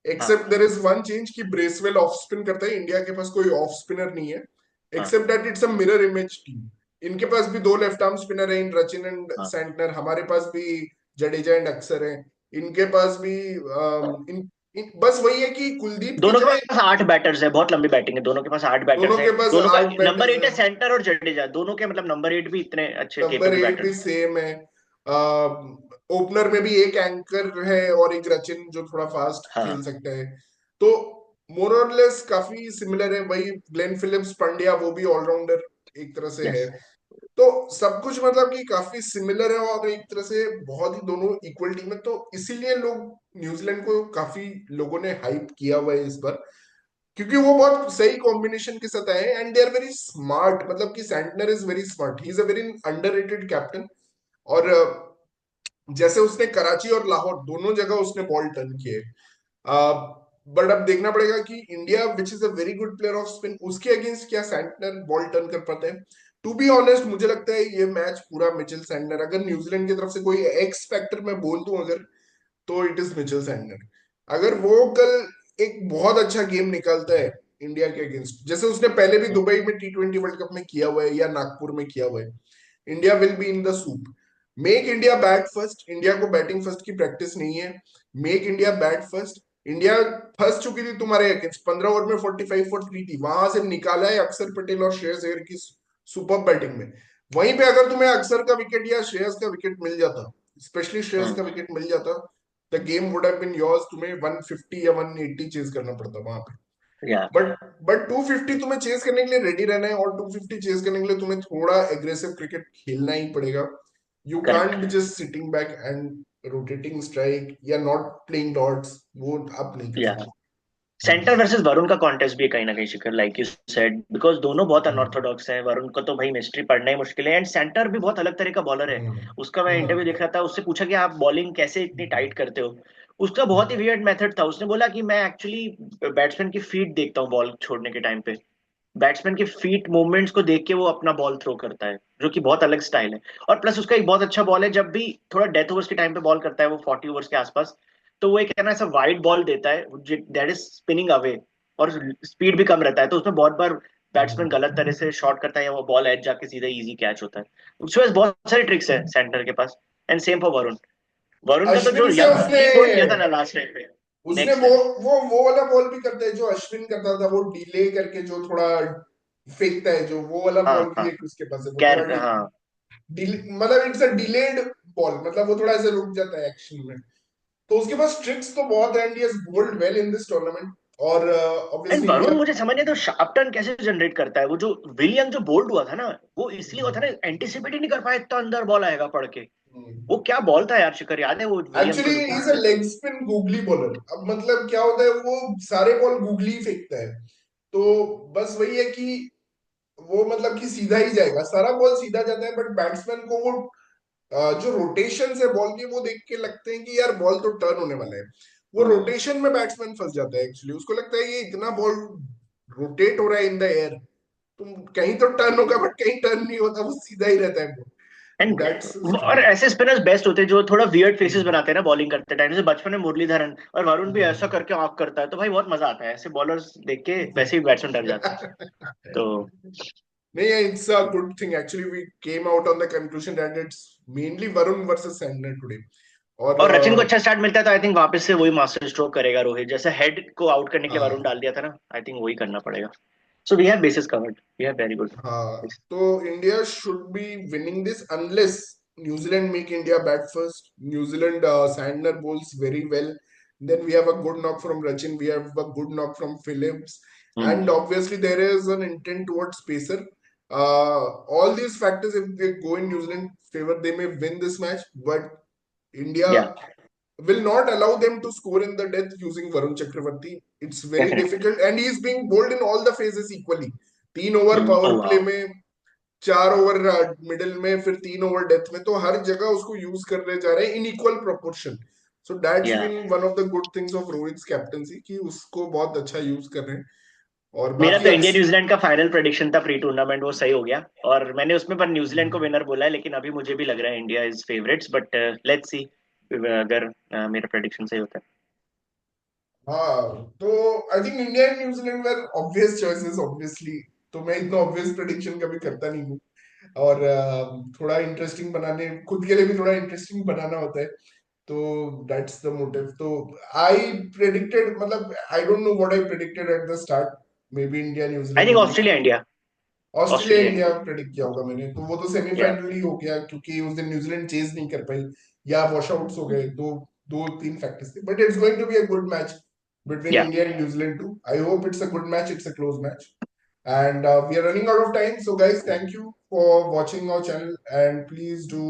एक्सेप्ट हाँ। देयर इज वन चेंज कि ब्रेसवेल ऑफ स्पिन करता है, इंडिया के पास कोई ऑफ स्पिनर नहीं है। हाँ। Except that it's a mirror image team. इनके पास भी दो लेफ्ट आर्म स्पिनर है, इन रचिन एंड हाँ। सैंटनर, हमारे पास भी जडेजा एंड अक्सर है। इनके पास भी बस वही है कि कुलदीप की दोनों के जगह पास 8 बैटर्स है, बहुत लंबी बैटिंग है, दोनों के पास 8 बैटर्स दोनों है। के पास दोनों का 8 बैटर्स नंबर 8 है। है सेंटर और जडेजा, दोनों के मतलब नंबर 8 भी इतने अच्छे नंबर केपेबल 8 भी बैटर्स। सेम है। ओपनर में भी एक एंकर है और एक रचिन जो थोड़ा फास्ट खेल हाँ। सकता है। तो मोर और लेस काफी सिमिलर है। वही ग्लेन फिलिप्स, पंड्या, वो भी ऑलराउंडर एक तरह से यस। है। तो सब कुछ मतलब कि काफी सिमिलर है, और एक तरह से बहुत ही दोनों इक्वल टीम है। तो इसीलिए लोग न्यूजीलैंड को काफी लोगों ने हाइप किया हुआ है इस बार, क्योंकि वो बहुत सही कॉम्बिनेशन के साथ आए, and they are very smart. मतलब कि Santner is very smart, he is a very underrated captain. और जैसे उसने कराची और लाहौर दोनों जगह उसने बॉल टर्न किए। बट अब देखना पड़ेगा कि India which is a very good player of spin, उसके अगेंस्ट क्या सैंटनर बॉल टर्न कर पाते हैं। टू बी ऑनेस्ट, मुझे लगता है ये मैच पूरा मिचेल सैंटनर, अगर न्यूजीलैंड की तरफ से कोई एक्स फैक्टर मैं बोल दूं अगर, तो इट इज मिचेल सैंटनर। अगर वो कल एक बहुत अच्छा गेम निकालता है इंडिया के अगेंस्ट, जैसे उसने पहले भी दुबई में T20 वर्ल्ड कप में किया हुआ है या नागपुर में किया हुआ है, India will be in the soup. Make India bat first, India को बैटिंग फर्स्ट की प्रैक्टिस नहीं है। Make India bat first. India फंस चुकी थी तुम्हारे अगेंस्ट, 15 ओवर में 45 for 3 थी, वहां से निकाला है अक्षर पटेल और श्रेयस अय्यर की सुपर बैटिंग में। वहीं पे अगर तुम्हें अक्षर का विकेट या श्रेयस का विकेट मिल जाता, स्पेशली श्रेयस का विकेट मिल जाता, the game would have been yours. तुम्हें 150 या 180 चेज करना पड़ता वहां पे। या। बट 250 तुम्हें चेस करने के लिए रेडी रहना है, और 250 चेस करने के लिए तुम्हें थोड़ा एग्रेसिव क्रिकेट खेलना ही पड़ेगा। You can't correct. Be just sitting back and rotating strike या नॉट प्लेइंग डॉट्स, वो आप नहीं कर या। सकते। सेंटर वर्सेस वरुण का कॉन्टेस्ट भी है कहीं ना कहीं शिखर, लाइक यू सेड, बिकॉज दोनों बहुत अनऑर्थोडॉक्स हैं। वरुण को तो भाई मिस्ट्री पढ़ना ही मुश्किल है, एंड सेंटर भी बहुत अलग तरह का बॉलर है। उसका मैं इंटरव्यू देख रहा था, उससे पूछा कि आप बॉलिंग कैसे इतनी टाइट करते हो। उसका बहुत ही वियर्ड मेथड था। उसने बोला कि मैं एक्चुअली बैट्समैन की फीट देखता हूँ बॉल छोड़ने के टाइम पे। बैट्समैन के फीट मूवमेंट्स को देख के वो अपना बॉल थ्रो करता है, जो कि बहुत अलग स्टाइल है। और प्लस उसका एक बहुत अच्छा बॉल है, जब भी थोड़ा डेथ ओवर्स के टाइम पे बॉल करता है, वो 40 ओवर्स के आसपास, तो वो एक है ना ऐसा वाइड बॉल देता है दैट इज स्पिनिंग अवे, और स्पीड भी कम रहता है, तो उसमें बहुत बार बैट्समैन गलत तरह से शॉट करता है या वो बॉल एज जाके सीधा इजी कैच होता है। उसके पास बहुत सारी ट्रिक्स है सेंटर के पास। And same for Varun. Varun का तो जो अश्विन से यंग उसने तीन गोल किया था ना लास्ट टाइम पे, उसने नेक्स्ट है। वो वाला बॉल भी करता है जो अश्विन करता था, वो डिले करके जो थोड़ा फेंकता है, जो वो वाला हाँ बॉल भी हाँ, एक उसके पास है, वो थोड़ा कैर हाँ। मतलब इट्स अ डिलेड बॉल, मतलब वो थोड़ा ऐसे रुक जाता है एक्शन में। तो उसके पास ट्रिक्स तो बहुत है, and he has bold well in this tournament. और एंड ऑब्वियसली वरुण इंडिया। मुझे समझ नहीं, तो शार्प टर्न कैसे जनरेट करता है वो। जो विलियम जो बोल्ड हुआ था ना, वो इसलिए हुआ था ना, एंटिसिपेट ही नहीं कर पाया इतना अंदर बॉल आएगा पड़ के। वो क्या बॉल था यार शिखर, याद है वो विलियम एक्चुअली को जो इज बोल्ड अ किया था। Leg spin googly bowler. अब मतलब क्या होता है, वो सारे बॉल गूगली फेंकता है। तो बस वही है कि वो मतलब कि सीधा ही जाएगा, सारा बॉल सीधा जाता है, बट बैट्समैन को वो जो रोटेशन है बॉल के, वो देख के लगते हैं कि यार बॉल तो टर्न होने वाला है। वो हम्म। रोटेशन में बैट्समैन फंस जाता है एक्चुअली, उसको लगता है ये इतना बॉल रोटेट हो रहा है इन द एयर, तुम कहीं तो टर्न होगा, बट कहीं टर्न नहीं होता, वो सीधा ही रहता है बॉल। एंड दैट्स और ऐसे स्पिनर्स बेस्ट होते हैं जो थोड़ा वियर्ड फेसेस बनाते हैं ना बॉलिंग करते टाइम, जैसे बचपन में मुरलीधरन, और वरुण भी ऐसा करके आंख करता है, तो भाई बहुत मजा आता है ऐसे बॉलर्स देख के, वैसे ही बैट्समैन डर जाते हैं। तो नहीं, it's a good thing actually, we came out on the conclusion that it's mainly Varun versus Santner today. और और रचिन को अच्छा स्टार्ट मिलता है, तो आई थिंक वापस से वही मास्टर स्ट्रोक करेगा रोहित, जैसे हेड को आउट करने के लिए वरुण हाँ डाल दिया था ना, आई थिंक वही करना पड़ेगा। So we have bases covered, we have very good. हाँ, तो India should be winning this unless New Zealand make India bat first. New Zealand Santner bowls very well, then we have a good knock from Rachin, we have a good knock from Phillips, hmm. and obviously there is an intent towards pacer. All these factors, if they go in New Zealand favor, they may win this match, but India या will not allow them to score in the death using Varun Chakravarti. It's very definitely. difficult, and he is being bowled in all the phases equally. 3 over ओ power play वाह। में, 4 over middle में, फिर 3 over death में, तो हर जगह उसको use करने जा रहे हैं in equal proportion. So that's yeah been one of the good things of Rohit's captaincy, कि उसको बहुत अच्छा यूज कर रहे हैं। और मेरा बाकी तो इंडिया न्यूजीलैंड का फाइनल प्रेडिक्शन था प्री टूर्नामेंट, वो सही हो गया, और मैंने उसमें पर न्यूजीलैंड को विनर बोला है, लेकिन अभी मुझे भी लग रहा है India is favourites, but let's see अगर मेरा प्रेडिक्शन सही होता है। हाँ, तो I think India and New Zealand were obvious choices obviously. तो मैं इतना ऑब्वियस प्रेडिक्शन कभी करता नहीं हूँ। और थोड़ा इंटरेस्टिंग बनाने, खुद के लिए भी थोड़ा इंटरेस्टिंग बनाना होता है। तो दैट्स द मोटिव। तो आई प्रेडिक्टेड, मतलब I don't know what I predicted at the start, may be India I New Zealand think only. Australia India. Australia Australia India India. Predict किया होगा मैंने, तो वो तो या सेमीफाइनल ही हो गया, क्योंकि उस दिन न्यूजीलैंड चेज नहीं कर पाई या वॉश आउट्स हो गए, दो दो तीन फैक्टर्स थे, but it's going to be a good match between या India and New Zealand too. I hope it's a good match. It's a close match. And we are running out of time. So, guys, thank you for watching our channel. And please do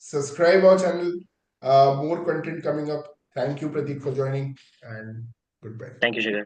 subscribe our channel. More content coming up. Thank you, Pratik, for joining. And goodbye. Thank you Shikhar.